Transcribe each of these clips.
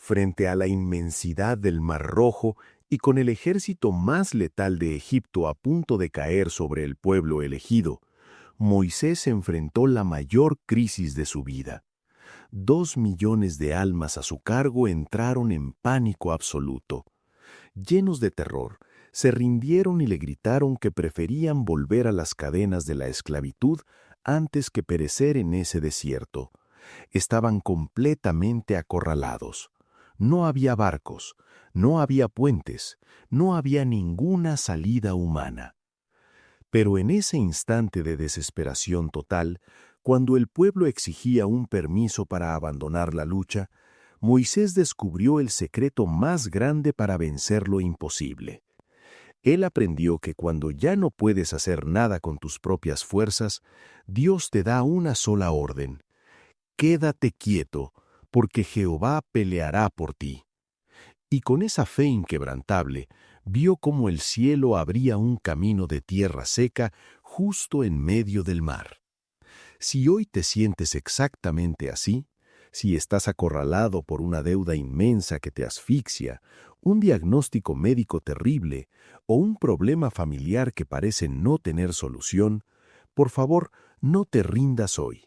frente a la inmensidad del Mar Rojo y con el ejército más letal de Egipto a punto de caer sobre el pueblo elegido, Moisés enfrentó la mayor crisis de su vida. 2 millones de almas a su cargo entraron en pánico absoluto. Llenos de terror, se rindieron y le gritaron que preferían volver a las cadenas de la esclavitud antes que perecer en ese desierto. Estaban completamente acorralados. No había barcos, no había puentes, no había ninguna salida humana. Pero en ese instante de desesperación total, cuando el pueblo exigía un permiso para abandonar la lucha, Moisés descubrió el secreto más grande para vencer lo imposible. Él aprendió que cuando ya no puedes hacer nada con tus propias fuerzas, Dios te da una sola orden: quédate quieto, porque Jehová peleará por ti. Y con esa fe inquebrantable, vio cómo el cielo abría un camino de tierra seca justo en medio del mar. Si hoy te sientes exactamente así, si estás acorralado por una deuda inmensa que te asfixia, un diagnóstico médico terrible o un problema familiar que parece no tener solución, por favor, no te rindas hoy.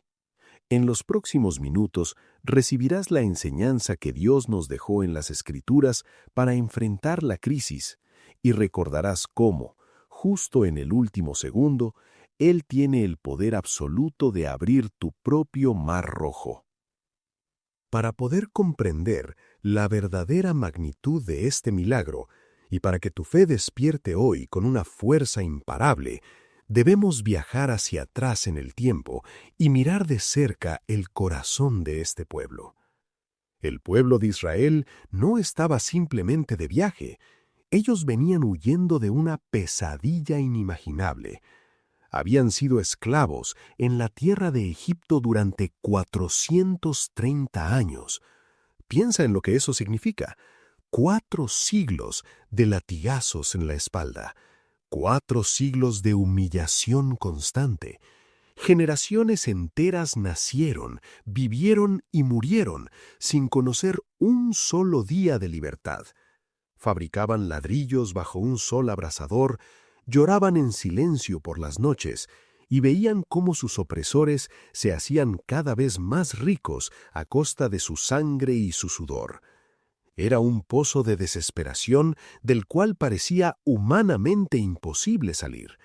En los próximos minutos recibirás la enseñanza que Dios nos dejó en las Escrituras para enfrentar la crisis y recordarás cómo, justo en el último segundo, Él tiene el poder absoluto de abrir tu propio Mar Rojo. Para poder comprender la verdadera magnitud de este milagro y para que tu fe despierte hoy con una fuerza imparable, debemos viajar hacia atrás en el tiempo y mirar de cerca el corazón de este pueblo. El pueblo de Israel no estaba simplemente de viaje. Ellos venían huyendo de una pesadilla inimaginable. Habían sido esclavos en la tierra de Egipto durante 430 años. Piensa en lo que eso significa. 4 siglos de latigazos en la espalda. 4 siglos de humillación constante. Generaciones enteras nacieron, vivieron y murieron sin conocer un solo día de libertad. Fabricaban ladrillos bajo un sol abrasador, lloraban en silencio por las noches y veían cómo sus opresores se hacían cada vez más ricos a costa de su sangre y su sudor. Era un pozo de desesperación del cual parecía humanamente imposible salir.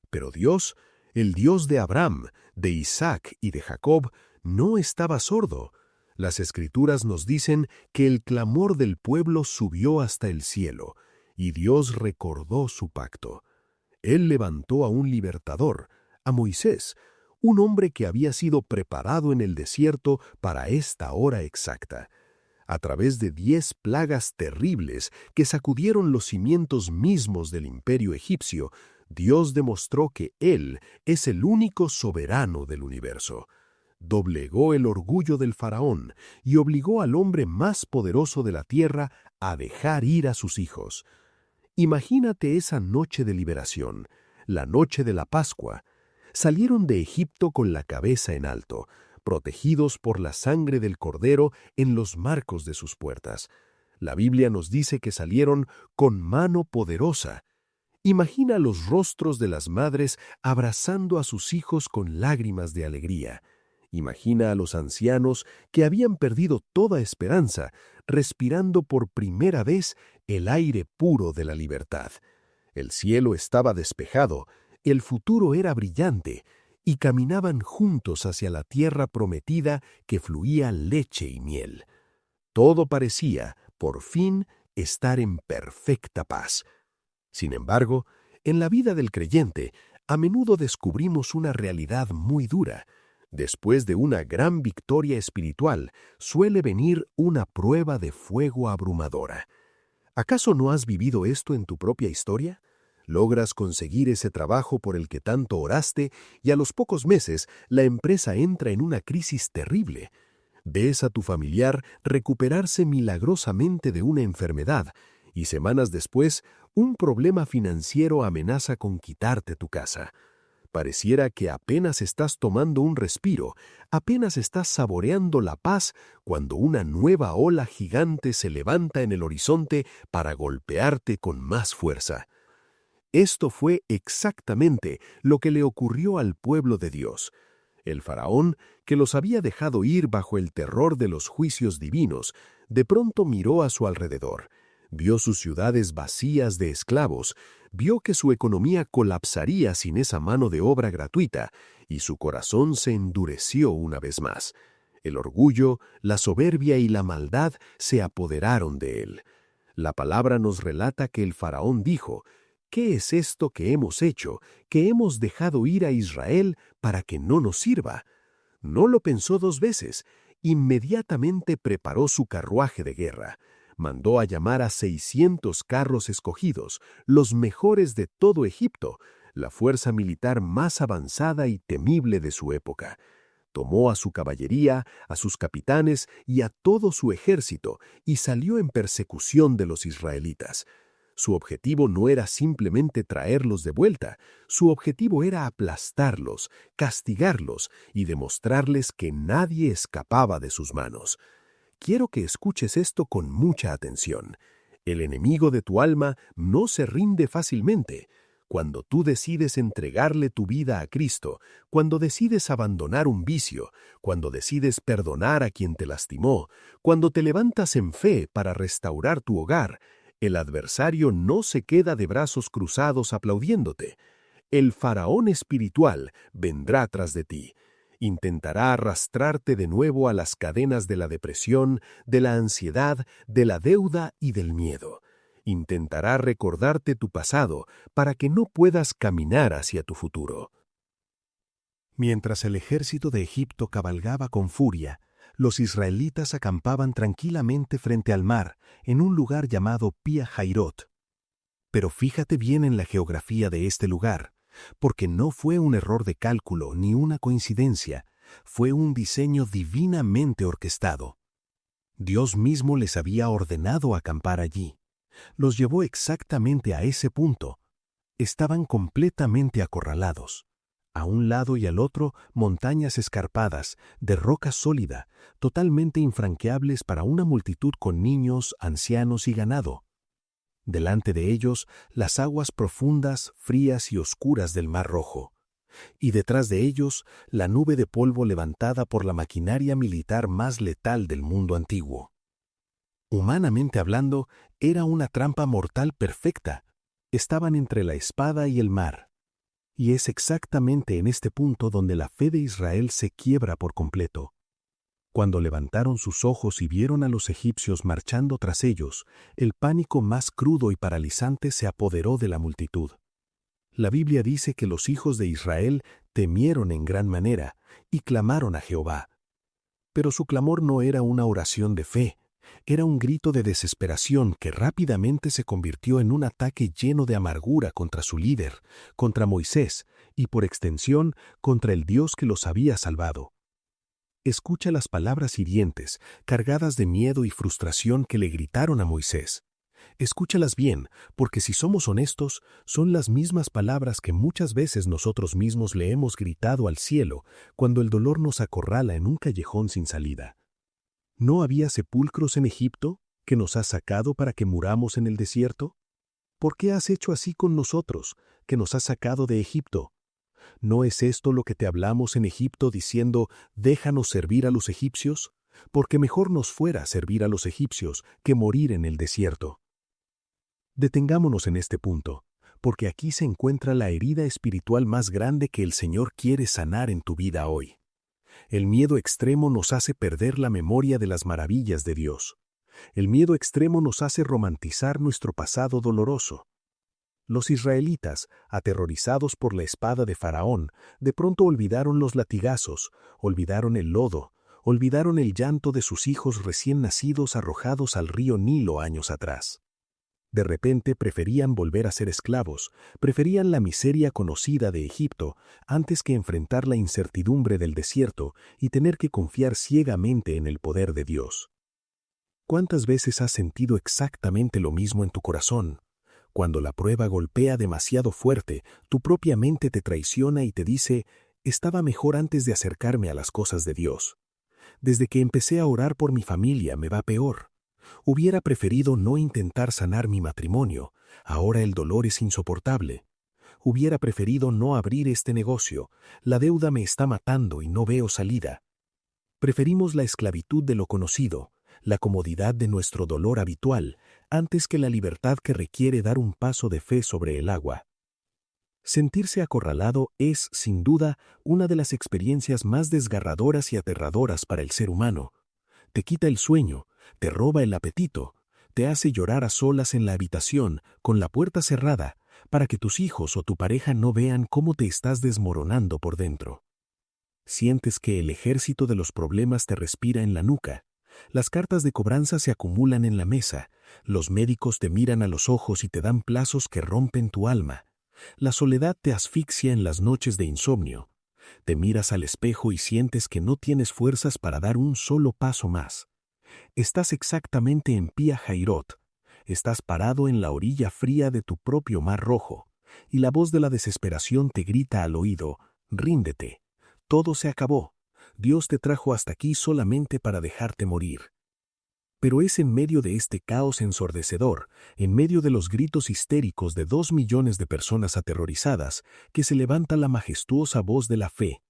Pero Dios, el Dios de Abraham, de Isaac y de Jacob, no estaba sordo. Las Escrituras nos dicen que el clamor del pueblo subió hasta el cielo, y Dios recordó su pacto. Él levantó a un libertador, a Moisés, un hombre que había sido preparado en el desierto para esta hora exacta. A través de 10 plagas terribles que sacudieron los cimientos mismos del imperio egipcio, Dios demostró que Él es el único soberano del universo. Doblegó el orgullo del faraón y obligó al hombre más poderoso de la tierra a dejar ir a sus hijos. Imagínate esa noche de liberación, la noche de la Pascua. Salieron de Egipto con la cabeza en alto, protegidos por la sangre del Cordero en los marcos de sus puertas. La Biblia nos dice que salieron con mano poderosa. Imagina los rostros de las madres abrazando a sus hijos con lágrimas de alegría. Imagina a los ancianos que habían perdido toda esperanza, respirando por primera vez el aire puro de la libertad. El cielo estaba despejado, el futuro era brillante, y caminaban juntos hacia la tierra prometida que fluía leche y miel. Todo parecía, por fin, estar en perfecta paz. Sin embargo, en la vida del creyente, a menudo descubrimos una realidad muy dura. Después de una gran victoria espiritual, suele venir una prueba de fuego abrumadora. ¿Acaso no has vivido esto en tu propia historia? Logras conseguir ese trabajo por el que tanto oraste y a los pocos meses la empresa entra en una crisis terrible. Ves a tu familiar recuperarse milagrosamente de una enfermedad y semanas después un problema financiero amenaza con quitarte tu casa. Pareciera que apenas estás tomando un respiro, apenas estás saboreando la paz cuando una nueva ola gigante se levanta en el horizonte para golpearte con más fuerza. Esto fue exactamente lo que le ocurrió al pueblo de Dios. El faraón, que los había dejado ir bajo el terror de los juicios divinos, de pronto miró a su alrededor. Vio sus ciudades vacías de esclavos, vio que su economía colapsaría sin esa mano de obra gratuita, y su corazón se endureció una vez más. El orgullo, la soberbia y la maldad se apoderaron de él. La palabra nos relata que el faraón dijo: ¿qué es esto que hemos hecho, que hemos dejado ir a Israel para que no nos sirva? No lo pensó dos veces. Inmediatamente preparó su carruaje de guerra. Mandó a llamar a 600 carros escogidos, los mejores de todo Egipto, la fuerza militar más avanzada y temible de su época. Tomó a su caballería, a sus capitanes y a todo su ejército y salió en persecución de los israelitas. Su objetivo no era simplemente traerlos de vuelta, su objetivo era aplastarlos, castigarlos y demostrarles que nadie escapaba de sus manos. Quiero que escuches esto con mucha atención. El enemigo de tu alma no se rinde fácilmente. Cuando tú decides entregarle tu vida a Cristo, cuando decides abandonar un vicio, cuando decides perdonar a quien te lastimó, cuando te levantas en fe para restaurar tu hogar, el adversario no se queda de brazos cruzados aplaudiéndote. El faraón espiritual vendrá tras de ti. Intentará arrastrarte de nuevo a las cadenas de la depresión, de la ansiedad, de la deuda y del miedo. Intentará recordarte tu pasado para que no puedas caminar hacia tu futuro. Mientras el ejército de Egipto cabalgaba con furia, los israelitas acampaban tranquilamente frente al mar, en un lugar llamado Pia Jairot. Pero fíjate bien en la geografía de este lugar, porque no fue un error de cálculo ni una coincidencia, fue un diseño divinamente orquestado. Dios mismo les había ordenado acampar allí. Los llevó exactamente a ese punto. Estaban completamente acorralados. A un lado y al otro, montañas escarpadas, de roca sólida, totalmente infranqueables para una multitud con niños, ancianos y ganado. Delante de ellos, las aguas profundas, frías y oscuras del Mar Rojo. Y detrás de ellos, la nube de polvo levantada por la maquinaria militar más letal del mundo antiguo. Humanamente hablando, era una trampa mortal perfecta. Estaban entre la espada y el mar. Y es exactamente en este punto donde la fe de Israel se quiebra por completo. Cuando levantaron sus ojos y vieron a los egipcios marchando tras ellos, el pánico más crudo y paralizante se apoderó de la multitud. La Biblia dice que los hijos de Israel temieron en gran manera y clamaron a Jehová. Pero su clamor no era una oración de fe, era un grito de desesperación que rápidamente se convirtió en un ataque lleno de amargura contra su líder, contra Moisés y, por extensión, contra el Dios que los había salvado. Escucha las palabras hirientes, cargadas de miedo y frustración que le gritaron a Moisés. Escúchalas bien, porque si somos honestos, son las mismas palabras que muchas veces nosotros mismos le hemos gritado al cielo cuando el dolor nos acorrala en un callejón sin salida. ¿No había sepulcros en Egipto que nos has sacado para que muramos en el desierto? ¿Por qué has hecho así con nosotros, que nos has sacado de Egipto? ¿No es esto lo que te hablamos en Egipto diciendo, déjanos servir a los egipcios? Porque mejor nos fuera servir a los egipcios que morir en el desierto. Detengámonos en este punto, porque aquí se encuentra la herida espiritual más grande que el Señor quiere sanar en tu vida hoy. El miedo extremo nos hace perder la memoria de las maravillas de Dios. El miedo extremo nos hace romantizar nuestro pasado doloroso. Los israelitas, aterrorizados por la espada de Faraón, de pronto olvidaron los latigazos, olvidaron el lodo, olvidaron el llanto de sus hijos recién nacidos arrojados al río Nilo años atrás. De repente preferían volver a ser esclavos, preferían la miseria conocida de Egipto antes que enfrentar la incertidumbre del desierto y tener que confiar ciegamente en el poder de Dios. ¿Cuántas veces has sentido exactamente lo mismo en tu corazón? Cuando la prueba golpea demasiado fuerte, tu propia mente te traiciona y te dice, estaba mejor antes de acercarme a las cosas de Dios. Desde que empecé a orar por mi familia me va peor. Hubiera preferido no intentar sanar mi matrimonio, ahora el dolor es insoportable. Hubiera preferido no abrir este negocio, la deuda me está matando y no veo salida. Preferimos la esclavitud de lo conocido, la comodidad de nuestro dolor habitual, antes que la libertad que requiere dar un paso de fe sobre el agua. Sentirse acorralado es, sin duda, una de las experiencias más desgarradoras y aterradoras para el ser humano. Te quita el sueño, te roba el apetito, te hace llorar a solas en la habitación, con la puerta cerrada, para que tus hijos o tu pareja no vean cómo te estás desmoronando por dentro. Sientes que el ejército de los problemas te respira en la nuca. Las cartas de cobranza se acumulan en la mesa. Los médicos te miran a los ojos y te dan plazos que rompen tu alma. La soledad te asfixia en las noches de insomnio. Te miras al espejo y sientes que no tienes fuerzas para dar un solo paso más. Estás exactamente en Pia Jairot. Estás parado en la orilla fría de tu propio mar rojo, y la voz de la desesperación te grita al oído, ríndete. Todo se acabó. Dios te trajo hasta aquí solamente para dejarte morir. Pero es en medio de este caos ensordecedor, en medio de los gritos histéricos de 2 millones de personas aterrorizadas, que se levanta la majestuosa voz de la fe.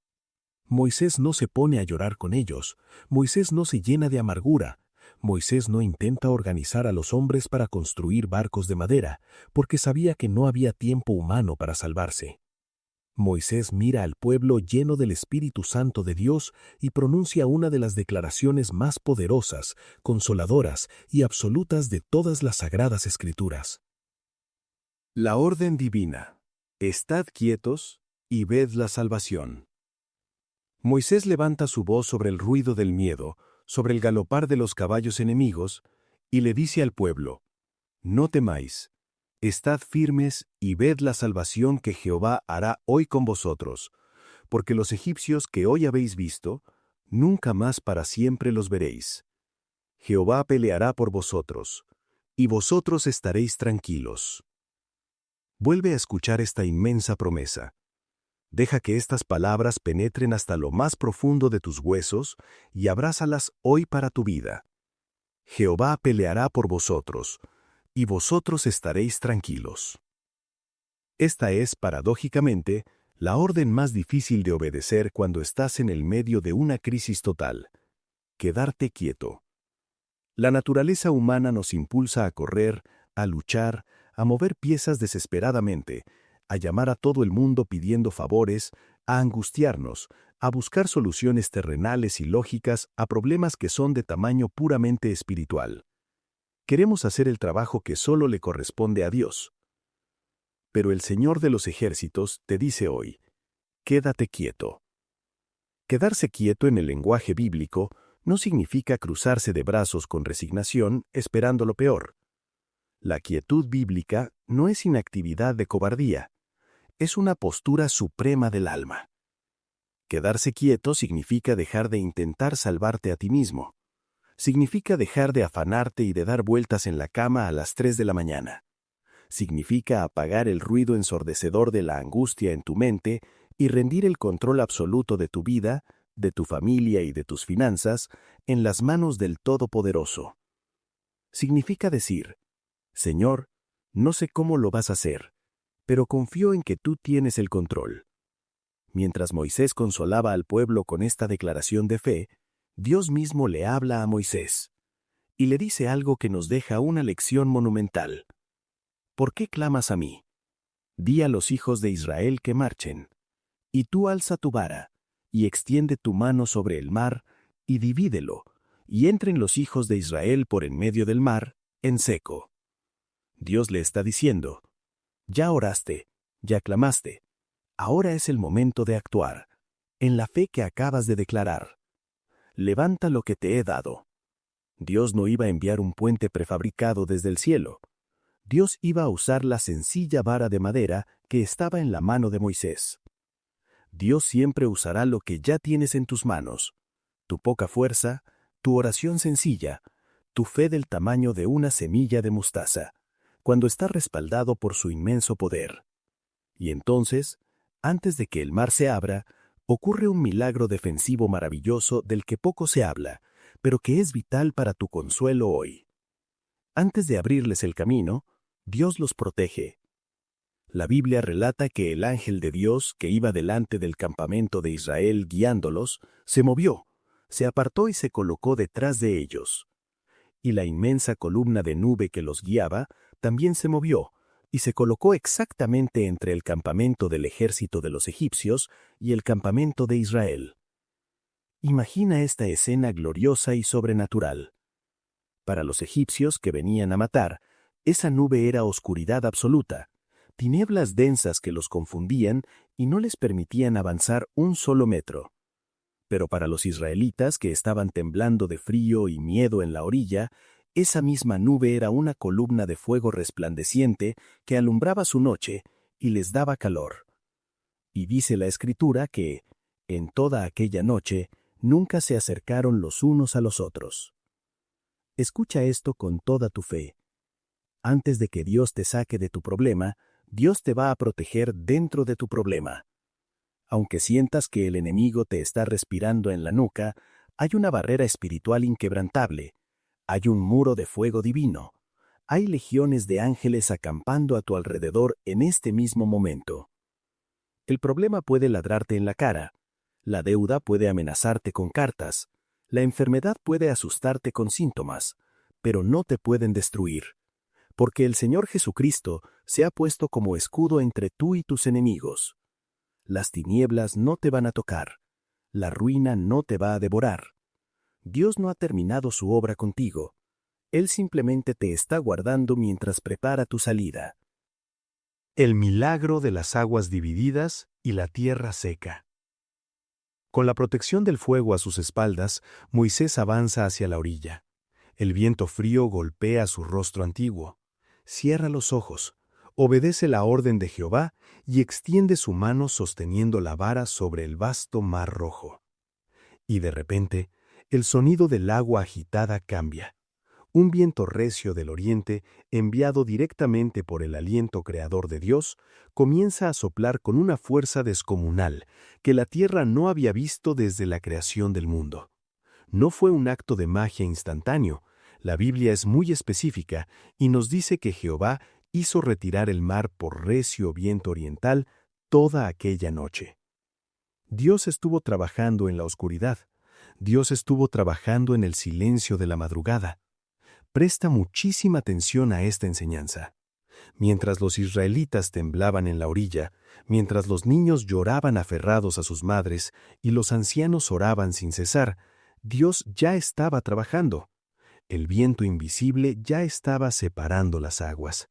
Moisés no se pone a llorar con ellos, Moisés no se llena de amargura, Moisés no intenta organizar a los hombres para construir barcos de madera, porque sabía que no había tiempo humano para salvarse. Moisés mira al pueblo lleno del Espíritu Santo de Dios y pronuncia una de las declaraciones más poderosas, consoladoras y absolutas de todas las Sagradas Escrituras. La orden divina. Estad quietos y ved la salvación. Moisés levanta su voz sobre el ruido del miedo, sobre el galopar de los caballos enemigos, y le dice al pueblo, no temáis. Estad firmes y ved la salvación que Jehová hará hoy con vosotros, porque los egipcios que hoy habéis visto, nunca más para siempre los veréis. Jehová peleará por vosotros, y vosotros estaréis tranquilos. Vuelve a escuchar esta inmensa promesa. Deja que estas palabras penetren hasta lo más profundo de tus huesos y abrázalas hoy para tu vida. Jehová peleará por vosotros, y vosotros estaréis tranquilos. Esta es, paradójicamente, la orden más difícil de obedecer cuando estás en el medio de una crisis total. Quedarte quieto. La naturaleza humana nos impulsa a correr, a luchar, a mover piezas desesperadamente, a llamar a todo el mundo pidiendo favores, a angustiarnos, a buscar soluciones terrenales y lógicas a problemas que son de tamaño puramente espiritual. Queremos hacer el trabajo que solo le corresponde a Dios. Pero el Señor de los ejércitos te dice hoy, quédate quieto. Quedarse quieto en el lenguaje bíblico no significa cruzarse de brazos con resignación esperando lo peor. La quietud bíblica no es inactividad de cobardía, es una postura suprema del alma. Quedarse quieto significa dejar de intentar salvarte a ti mismo. Significa dejar de afanarte y de dar vueltas en la cama a las 3 de la mañana. Significa apagar el ruido ensordecedor de la angustia en tu mente y rendir el control absoluto de tu vida, de tu familia y de tus finanzas en las manos del Todopoderoso. Significa decir, Señor, no sé cómo lo vas a hacer, pero confío en que tú tienes el control. Mientras Moisés consolaba al pueblo con esta declaración de fe, Dios mismo le habla a Moisés y le dice algo que nos deja una lección monumental. ¿Por qué clamas a mí? Di a los hijos de Israel que marchen. Y tú alza tu vara, y extiende tu mano sobre el mar, y divídelo, y entren los hijos de Israel por en medio del mar, en seco. Dios le está diciendo, ya oraste, ya clamaste, ahora es el momento de actuar, en la fe que acabas de declarar. Levanta lo que te he dado. Dios no iba a enviar un puente prefabricado desde el cielo. Dios iba a usar la sencilla vara de madera que estaba en la mano de Moisés. Dios siempre usará lo que ya tienes en tus manos, tu poca fuerza, tu oración sencilla, tu fe del tamaño de una semilla de mostaza, cuando está respaldado por su inmenso poder. Y entonces, antes de que el mar se abra, ocurre un milagro defensivo maravilloso del que poco se habla, pero que es vital para tu consuelo hoy. Antes de abrirles el camino, Dios los protege. La Biblia relata que el ángel de Dios que iba delante del campamento de Israel guiándolos, se movió, se apartó y se colocó detrás de ellos. Y la inmensa columna de nube que los guiaba también se movió y se colocó exactamente entre el campamento del ejército de los egipcios y el campamento de Israel. Imagina esta escena gloriosa y sobrenatural. Para los egipcios que venían a matar, esa nube era oscuridad absoluta, tinieblas densas que los confundían y no les permitían avanzar un solo metro. Pero para los israelitas que estaban temblando de frío y miedo en la orilla, esa misma nube era una columna de fuego resplandeciente que alumbraba su noche y les daba calor. Y dice la Escritura que, en toda aquella noche, nunca se acercaron los unos a los otros. Escucha esto con toda tu fe. Antes de que Dios te saque de tu problema, Dios te va a proteger dentro de tu problema. Aunque sientas que el enemigo te está respirando en la nuca, hay una barrera espiritual inquebrantable. Hay un muro de fuego divino. Hay legiones de ángeles acampando a tu alrededor en este mismo momento. El problema puede ladrarte en la cara. La deuda puede amenazarte con cartas. La enfermedad puede asustarte con síntomas, pero no te pueden destruir. Porque el Señor Jesucristo se ha puesto como escudo entre tú y tus enemigos. Las tinieblas no te van a tocar. La ruina no te va a devorar. Dios no ha terminado su obra contigo. Él simplemente te está guardando mientras prepara tu salida. El milagro de las aguas divididas y la tierra seca. Con la protección del fuego a sus espaldas, Moisés avanza hacia la orilla. El viento frío golpea su rostro antiguo. Cierra los ojos, obedece la orden de Jehová y extiende su mano sosteniendo la vara sobre el vasto mar rojo. Y de repente, el sonido del agua agitada cambia. Un viento recio del oriente, enviado directamente por el aliento creador de Dios, comienza a soplar con una fuerza descomunal que la tierra no había visto desde la creación del mundo. No fue un acto de magia instantáneo. La Biblia es muy específica y nos dice que Jehová hizo retirar el mar por recio viento oriental toda aquella noche. Dios estuvo trabajando en la oscuridad. Dios estuvo trabajando en el silencio de la madrugada. Presta muchísima atención a esta enseñanza. Mientras los israelitas temblaban en la orilla, mientras los niños lloraban aferrados a sus madres y los ancianos oraban sin cesar, Dios ya estaba trabajando. El viento invisible ya estaba separando las aguas.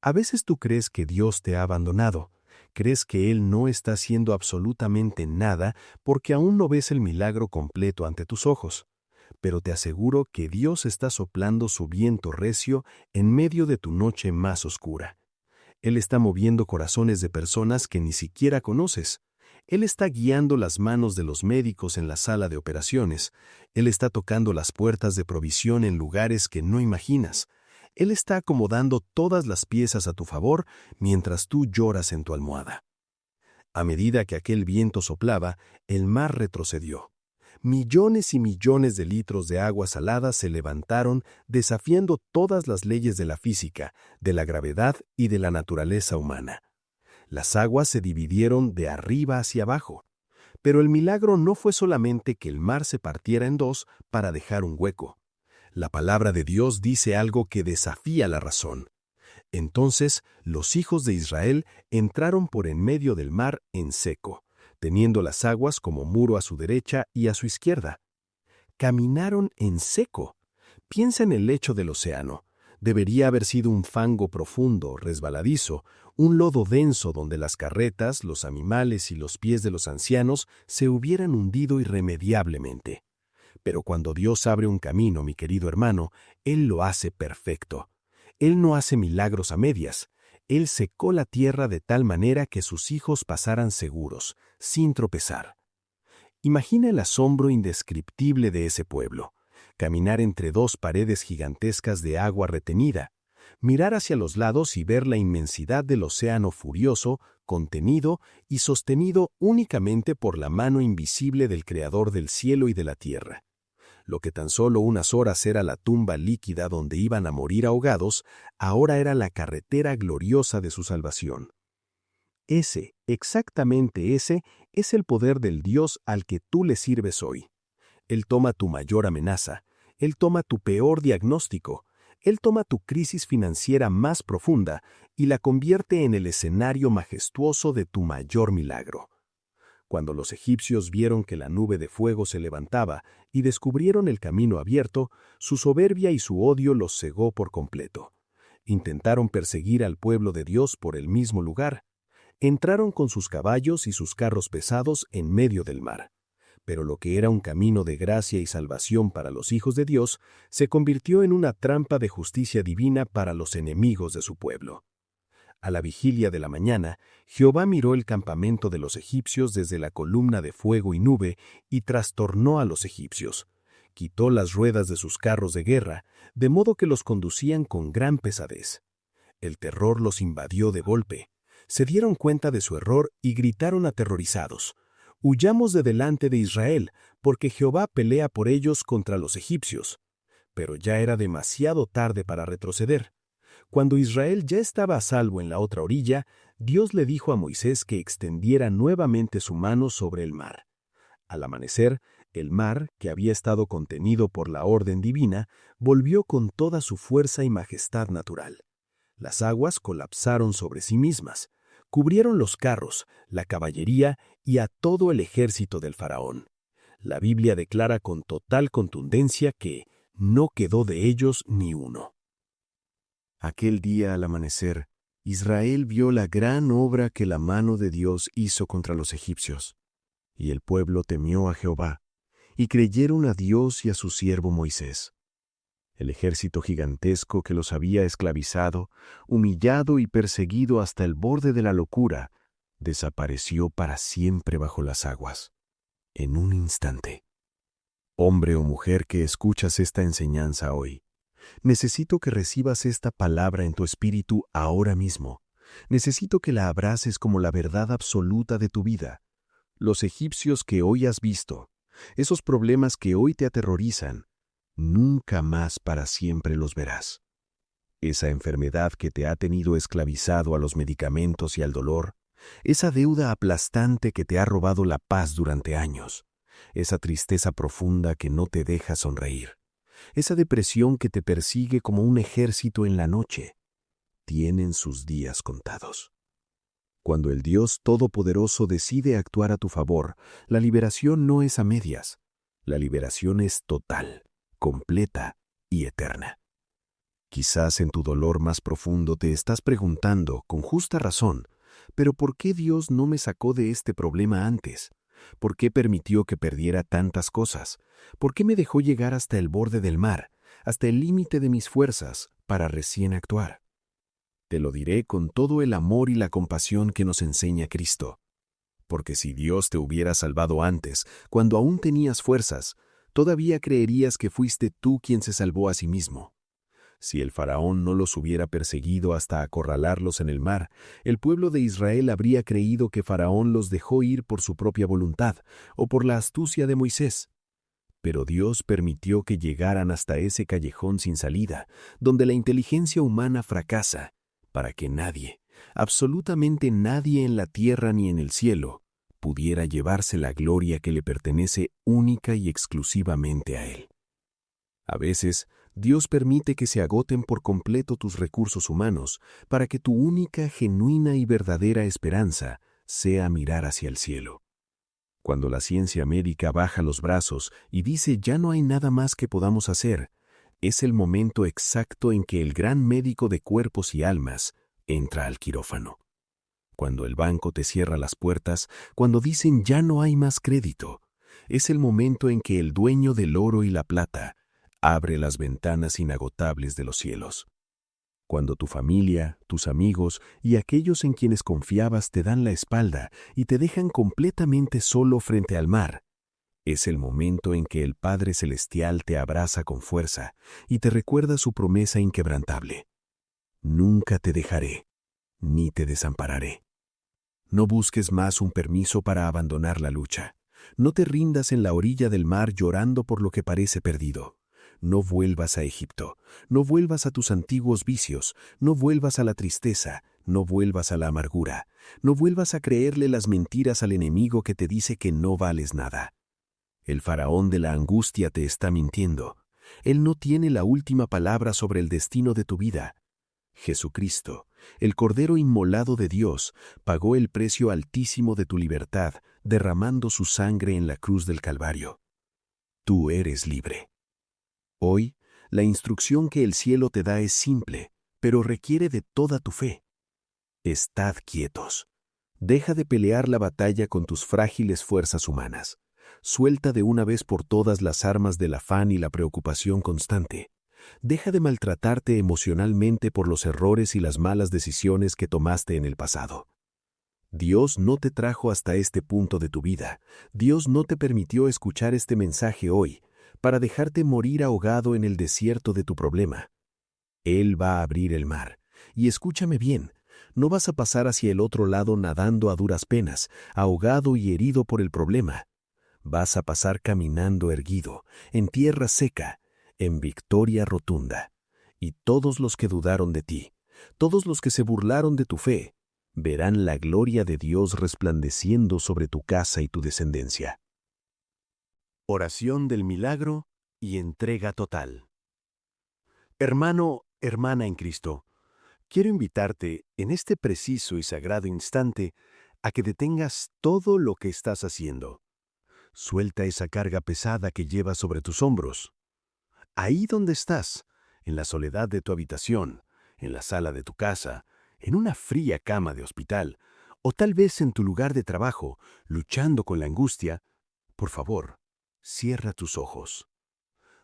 A veces tú crees que Dios te ha abandonado, crees que Él no está haciendo absolutamente nada porque aún no ves el milagro completo ante tus ojos. Pero te aseguro que Dios está soplando su viento recio en medio de tu noche más oscura. Él está moviendo corazones de personas que ni siquiera conoces. Él está guiando las manos de los médicos en la sala de operaciones. Él está tocando las puertas de provisión en lugares que no imaginas. Él está acomodando todas las piezas a tu favor mientras tú lloras en tu almohada. A medida que aquel viento soplaba, el mar retrocedió. Millones y millones de litros de agua salada se levantaron desafiando todas las leyes de la física, de la gravedad y de la naturaleza humana. Las aguas se dividieron de arriba hacia abajo. Pero el milagro no fue solamente que el mar se partiera en dos para dejar un hueco. La palabra de Dios dice algo que desafía la razón. Entonces los hijos de Israel entraron por en medio del mar en seco, teniendo las aguas como muro a su derecha y a su izquierda. Caminaron en seco. Piensa en el lecho del océano. Debería haber sido un fango profundo, resbaladizo, un lodo denso donde las carretas, los animales y los pies de los ancianos se hubieran hundido irremediablemente. Pero cuando Dios abre un camino, mi querido hermano, Él lo hace perfecto. Él no hace milagros a medias. Él secó la tierra de tal manera que sus hijos pasaran seguros, sin tropezar. Imagina el asombro indescriptible de ese pueblo. Caminar entre dos paredes gigantescas de agua retenida. mirar hacia los lados y ver la inmensidad del océano furioso, contenido y sostenido únicamente por la mano invisible del Creador del cielo y de la tierra. Lo que tan solo unas horas era la tumba líquida donde iban a morir ahogados, ahora era la carretera gloriosa de su salvación. Ese, exactamente ese, es el poder del Dios al que tú le sirves hoy. Él toma tu mayor amenaza, Él toma tu peor diagnóstico, Él toma tu crisis financiera más profunda y la convierte en el escenario majestuoso de tu mayor milagro. Cuando los egipcios vieron que la nube de fuego se levantaba y descubrieron el camino abierto, su soberbia y su odio los cegó por completo. Intentaron perseguir al pueblo de Dios por el mismo lugar. Entraron con sus caballos y sus carros pesados en medio del mar. Pero lo que era un camino de gracia y salvación para los hijos de Dios se convirtió en una trampa de justicia divina para los enemigos de su pueblo. A la vigilia de la mañana, Jehová miró el campamento de los egipcios desde la columna de fuego y nube y trastornó a los egipcios. Quitó las ruedas de sus carros de guerra, de modo que los conducían con gran pesadez. El terror los invadió de golpe. Se dieron cuenta de su error y gritaron aterrorizados: «Huyamos de delante de Israel, porque Jehová pelea por ellos contra los egipcios». Pero ya era demasiado tarde para retroceder. Cuando Israel ya estaba a salvo en la otra orilla, Dios le dijo a Moisés que extendiera nuevamente su mano sobre el mar. Al amanecer, el mar, que había estado contenido por la orden divina, volvió con toda su fuerza y majestad natural. Las aguas colapsaron sobre sí mismas, cubrieron los carros, la caballería y a todo el ejército del faraón. La Biblia declara con total contundencia que no quedó de ellos ni uno. Aquel día al amanecer, Israel vio la gran obra que la mano de Dios hizo contra los egipcios. Y el pueblo temió a Jehová, y creyeron a Dios y a su siervo Moisés. El ejército gigantesco que los había esclavizado, humillado y perseguido hasta el borde de la locura, desapareció para siempre bajo las aguas, en un instante. Hombre o mujer que escuchas esta enseñanza hoy, necesito que recibas esta palabra en tu espíritu ahora mismo. Necesito que la abraces como la verdad absoluta de tu vida. Los egipcios que hoy has visto, esos problemas que hoy te aterrorizan, nunca más para siempre los verás. Esa enfermedad que te ha tenido esclavizado a los medicamentos y al dolor, esa deuda aplastante que te ha robado la paz durante años, esa tristeza profunda que no te deja sonreír, esa depresión que te persigue como un ejército en la noche, tienen sus días contados. Cuando el Dios Todopoderoso decide actuar a tu favor, la liberación no es a medias. La liberación es total, completa y eterna. Quizás en tu dolor más profundo te estás preguntando, con justa razón, ¿pero por qué Dios no me sacó de este problema antes? ¿Por qué permitió que perdiera tantas cosas? ¿Por qué me dejó llegar hasta el borde del mar, hasta el límite de mis fuerzas, para recién actuar? Te lo diré con todo el amor y la compasión que nos enseña Cristo. Porque si Dios te hubiera salvado antes, cuando aún tenías fuerzas, todavía creerías que fuiste tú quien se salvó a sí mismo. Si el faraón no los hubiera perseguido hasta acorralarlos en el mar, el pueblo de Israel habría creído que Faraón los dejó ir por su propia voluntad o por la astucia de Moisés. Pero Dios permitió que llegaran hasta ese callejón sin salida, donde la inteligencia humana fracasa, para que nadie, absolutamente nadie en la tierra ni en el cielo, pudiera llevarse la gloria que le pertenece única y exclusivamente a Él. A veces, Dios permite que se agoten por completo tus recursos humanos para que tu única, genuina y verdadera esperanza sea mirar hacia el cielo. Cuando la ciencia médica baja los brazos y dice ya no hay nada más que podamos hacer, es el momento exacto en que el gran médico de cuerpos y almas entra al quirófano. Cuando el banco te cierra las puertas, cuando dicen ya no hay más crédito, es el momento en que el dueño del oro y la plata abre las ventanas inagotables de los cielos. Cuando tu familia, tus amigos y aquellos en quienes confiabas te dan la espalda y te dejan completamente solo frente al mar, es el momento en que el Padre Celestial te abraza con fuerza y te recuerda su promesa inquebrantable. Nunca te dejaré, ni te desampararé. No busques más un permiso para abandonar la lucha. No te rindas en la orilla del mar llorando por lo que parece perdido. No vuelvas a Egipto, no vuelvas a tus antiguos vicios, no vuelvas a la tristeza, no vuelvas a la amargura, no vuelvas a creerle las mentiras al enemigo que te dice que no vales nada. El faraón de la angustia te está mintiendo. Él no tiene la última palabra sobre el destino de tu vida. Jesucristo, el Cordero inmolado de Dios, pagó el precio altísimo de tu libertad, derramando su sangre en la cruz del Calvario. Tú eres libre. Hoy, la instrucción que el cielo te da es simple, pero requiere de toda tu fe. Estad quietos. Deja de pelear la batalla con tus frágiles fuerzas humanas. Suelta de una vez por todas las armas del afán y la preocupación constante. Deja de maltratarte emocionalmente por los errores y las malas decisiones que tomaste en el pasado. Dios no te trajo hasta este punto de tu vida. Dios no te permitió escuchar este mensaje hoy para dejarte morir ahogado en el desierto de tu problema. Él va a abrir el mar. Y escúchame bien, no vas a pasar hacia el otro lado nadando a duras penas, ahogado y herido por el problema. Vas a pasar caminando erguido, en tierra seca, en victoria rotunda. Y todos los que dudaron de ti, todos los que se burlaron de tu fe, verán la gloria de Dios resplandeciendo sobre tu casa y tu descendencia. Oración del milagro y entrega total. Hermano, hermana en Cristo, quiero invitarte en este preciso y sagrado instante a que detengas todo lo que estás haciendo. Suelta esa carga pesada que llevas sobre tus hombros. Ahí donde estás, en la soledad de tu habitación, en la sala de tu casa, en una fría cama de hospital, o tal vez en tu lugar de trabajo, luchando con la angustia, por favor, cierra tus ojos.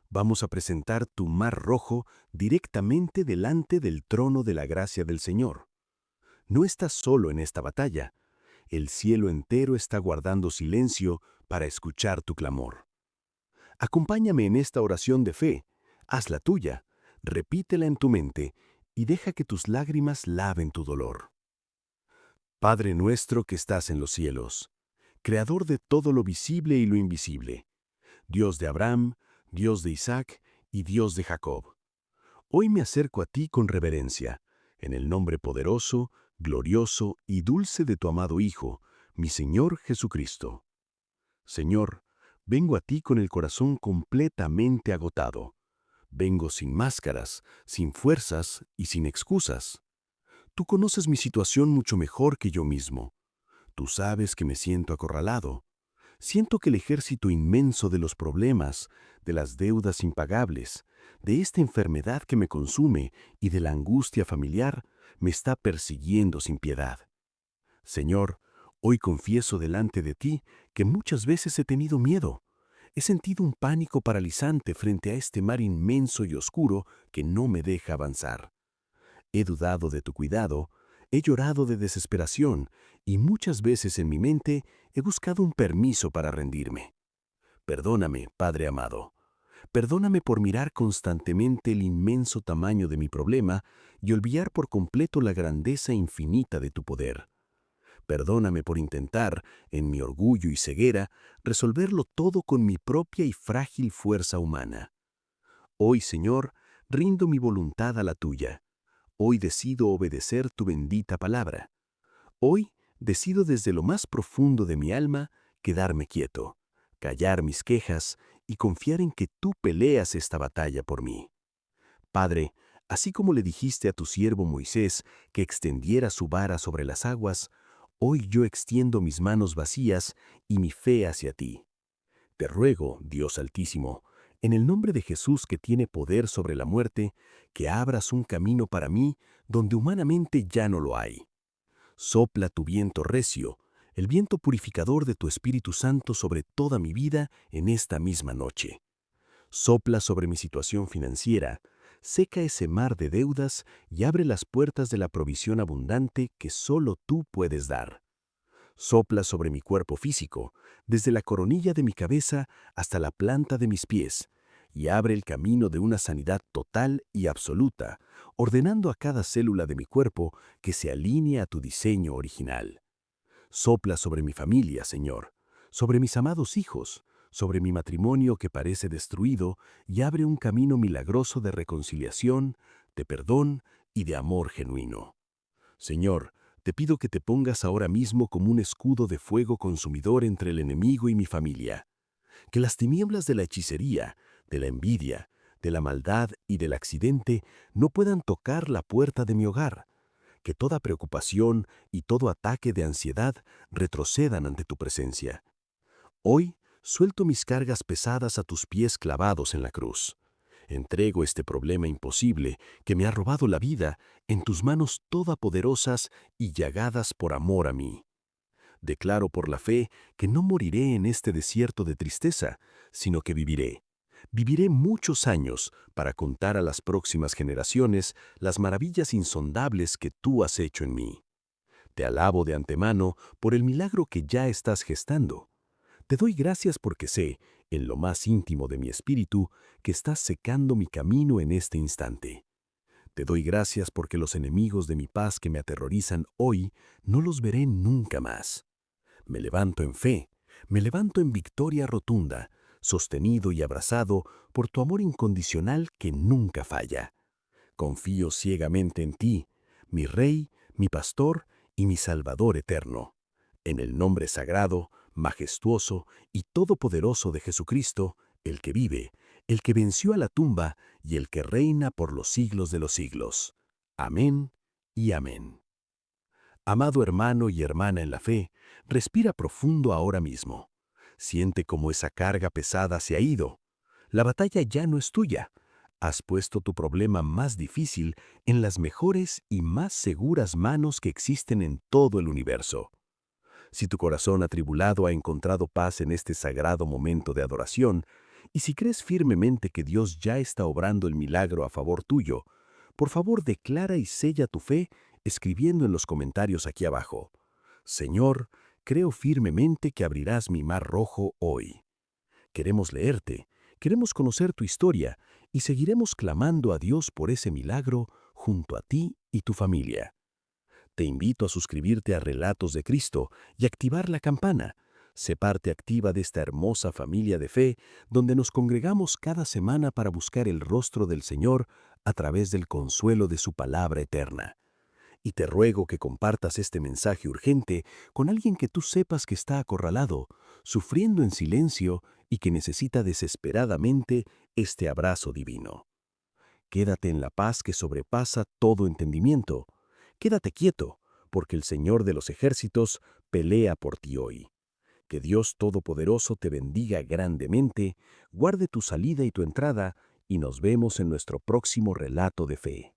Vamos a presentar tu mar rojo directamente delante del trono de la gracia del Señor. No estás solo en esta batalla. El cielo entero está guardando silencio para escuchar tu clamor. Acompáñame en esta oración de fe. Hazla tuya, repítela en tu mente y deja que tus lágrimas laven tu dolor. Padre nuestro que estás en los cielos, Creador de todo lo visible y lo invisible, Dios de Abraham, Dios de Isaac y Dios de Jacob. Hoy me acerco a ti con reverencia, en el nombre poderoso, glorioso y dulce de tu amado Hijo, mi Señor Jesucristo. Señor, vengo a ti con el corazón completamente agotado. Vengo sin máscaras, sin fuerzas y sin excusas. Tú conoces mi situación mucho mejor que yo mismo. Tú sabes que me siento acorralado. Siento que el ejército inmenso de los problemas, de las deudas impagables, de esta enfermedad que me consume y de la angustia familiar, me está persiguiendo sin piedad. Señor, hoy confieso delante de ti que muchas veces he tenido miedo. He sentido un pánico paralizante frente a este mar inmenso y oscuro que no me deja avanzar. He dudado de tu cuidado, he llorado de desesperación y muchas veces en mi mente he buscado un permiso para rendirme. Perdóname, Padre amado. Perdóname por mirar constantemente el inmenso tamaño de mi problema y olvidar por completo la grandeza infinita de tu poder. Perdóname por intentar, en mi orgullo y ceguera, resolverlo todo con mi propia y frágil fuerza humana. Hoy, Señor, rindo mi voluntad a la tuya. Hoy decido obedecer tu bendita palabra. Hoy decido desde lo más profundo de mi alma quedarme quieto, callar mis quejas y confiar en que tú peleas esta batalla por mí. Padre, así como le dijiste a tu siervo Moisés que extendiera su vara sobre las aguas, hoy yo extiendo mis manos vacías y mi fe hacia ti. Te ruego, Dios Altísimo, en el nombre de Jesús que tiene poder sobre la muerte, que abras un camino para mí donde humanamente ya no lo hay. Sopla tu viento recio, el viento purificador de tu Espíritu Santo sobre toda mi vida en esta misma noche. Sopla sobre mi situación financiera, seca ese mar de deudas y abre las puertas de la provisión abundante que solo tú puedes dar. Sopla sobre mi cuerpo físico, desde la coronilla de mi cabeza hasta la planta de mis pies, y abre el camino de una sanidad total y absoluta, ordenando a cada célula de mi cuerpo que se alinee a tu diseño original. Sopla sobre mi familia, Señor, sobre mis amados hijos, sobre mi matrimonio que parece destruido y abre un camino milagroso de reconciliación, de perdón y de amor genuino. Señor, te pido que te pongas ahora mismo como un escudo de fuego consumidor entre el enemigo y mi familia. Que las tinieblas de la hechicería, de la envidia, de la maldad y del accidente no puedan tocar la puerta de mi hogar. Que toda preocupación y todo ataque de ansiedad retrocedan ante tu presencia. Hoy suelto mis cargas pesadas a tus pies clavados en la cruz. Entrego este problema imposible que me ha robado la vida en tus manos todopoderosas y llagadas por amor a mí. Declaro por la fe que no moriré en este desierto de tristeza, sino que viviré. Viviré muchos años para contar a las próximas generaciones las maravillas insondables que tú has hecho en mí. Te alabo de antemano por el milagro que ya estás gestando. Te doy gracias porque sé, en lo más íntimo de mi espíritu, que estás secando mi camino en este instante. Te doy gracias porque los enemigos de mi paz que me aterrorizan hoy no los veré nunca más. Me levanto en fe, me levanto en victoria rotunda, sostenido y abrazado por tu amor incondicional que nunca falla. Confío ciegamente en ti, mi Rey, mi Pastor y mi Salvador eterno. En el nombre sagrado, majestuoso y todopoderoso de Jesucristo, el que vive, el que venció a la tumba y el que reina por los siglos de los siglos. Amén y amén. Amado hermano y hermana en la fe, respira profundo ahora mismo. Siente cómo esa carga pesada se ha ido. La batalla ya no es tuya. Has puesto tu problema más difícil en las mejores y más seguras manos que existen en todo el universo. Si tu corazón atribulado ha encontrado paz en este sagrado momento de adoración, y si crees firmemente que Dios ya está obrando el milagro a favor tuyo, por favor declara y sella tu fe escribiendo en los comentarios aquí abajo: Señor, creo firmemente que abrirás mi mar rojo hoy. Queremos leerte, queremos conocer tu historia y seguiremos clamando a Dios por ese milagro junto a ti y tu familia. Te invito a suscribirte a Relatos de Cristo y activar la campana. Sé parte activa de esta hermosa familia de fe, donde nos congregamos cada semana para buscar el rostro del Señor a través del consuelo de su palabra eterna. Y te ruego que compartas este mensaje urgente con alguien que tú sepas que está acorralado, sufriendo en silencio y que necesita desesperadamente este abrazo divino. Quédate en la paz que sobrepasa todo entendimiento. Quédate quieto, porque el Señor de los ejércitos pelea por ti hoy. Que Dios Todopoderoso te bendiga grandemente, guarde tu salida y tu entrada, y nos vemos en nuestro próximo relato de fe.